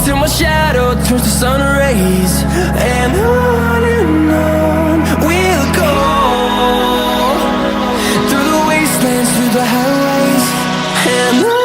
till my shadow turns to sun rays. And on we'll go, through the wastelands, through the highways, and on.